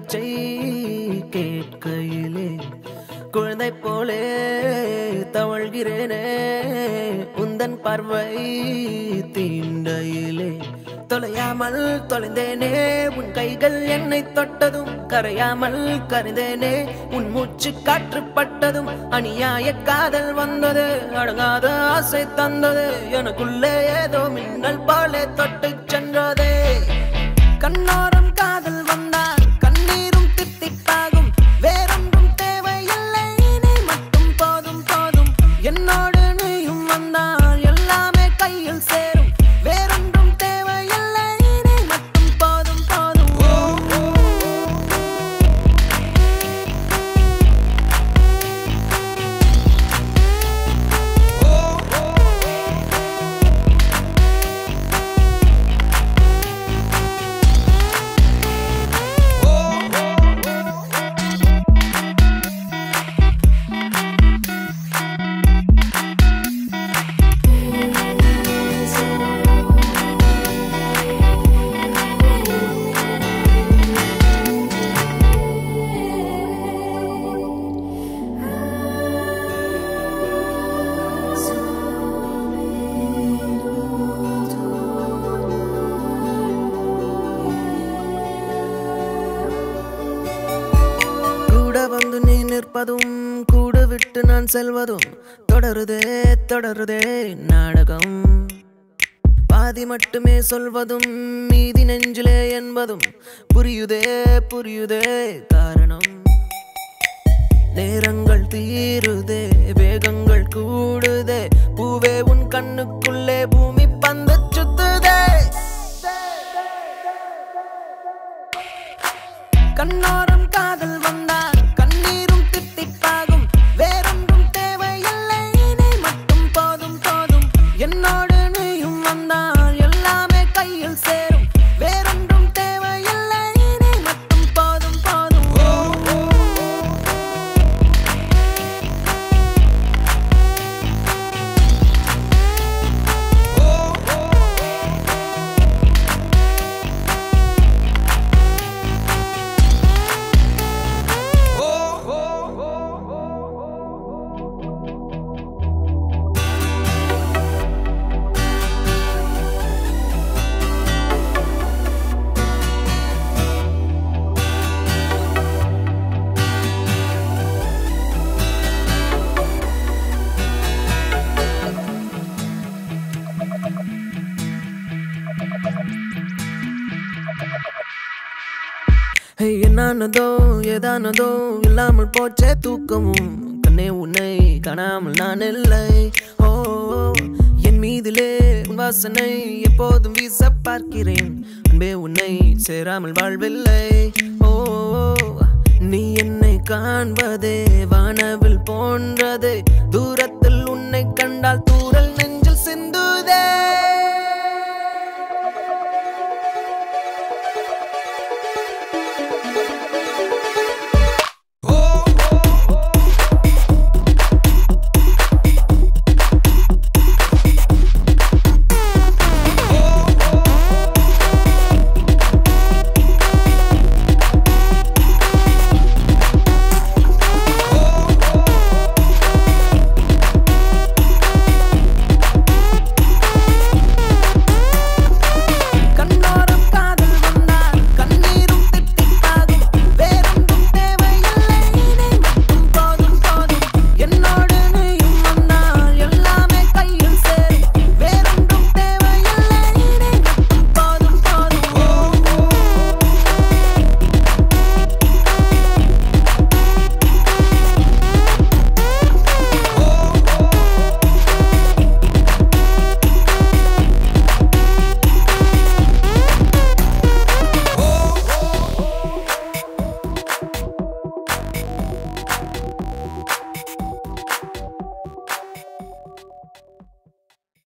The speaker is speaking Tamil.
பேச்சை கேட்கையிலே குழந்தை போலே தவழ்கிறேனே உந்தன் பார்வை தீண்டையிலே தொலையாமல் தொலைந்தேனே உன் கைகள் என்னை தொட்டதும் கரையாமல் கரைந்தேனே உன் மூச்சு காற்றுப்பட்டதும் அநியாய காதல் வந்தது அடங்காத ஆசை தந்தது எனக்குள்ளே ஏதோ மின்னல் போலே தொட்டு சென்றதே கண்ணோரம் காதல் வந்தால் கண்ணீரும் தித்திப்பாகும் வேறொன்றும் தேவையில்லை நீ மட்டும் போதும் போதும் என்னோடு நீயும் வந்தால் எல்லாமே கையில் சேரும் வேறொன்றும் தேவையில்லை நீ மட்டும் போதும் போதும் வந்து நீ நிற்பதும் கூடு விட்டு நான் செல்வதும் தொடருதே தொடருதே நாடகம் பாதி மட்டுமே சொல்வதும் மீதி நெஞ்சிலே என்பதும் புரியுதே புரியுதே காரணம் நேரங்கள் தீருதே வேகங்கள் கூடுதே பூவே உன் கண்ணுக்குள்ளே பூமி பந்து சுத்துதே கண்ணோரம் காதல் வந்தால் கண்ணீரும் தித்திப்பாகும் வேறொன்றும் தேவையில்லை நீ மட்டும் போதும் போதும் என்னோடு நீயும் வந்தால் எல்லாமே கையில் சேரும் வேறொன்றும் தேவையில்லை நீ மட்டும் போதும் போதும் என்னானதோ ஏதானதோ இல்லாமல் போச்சே தூக்கமும் கண்ணே உன்னை காணாமல் நான் இல்லை ஓ என் மீதிலே உன் வாசனை எப்போதும் வீச பார்க்கிறேன் அன்பே உன்னை சேராமல் வாழ்வில்லை ஓ நீ என்னை காண்பதே வானவில் போன்றதே தூரத்தில் உன்னை கண்டால்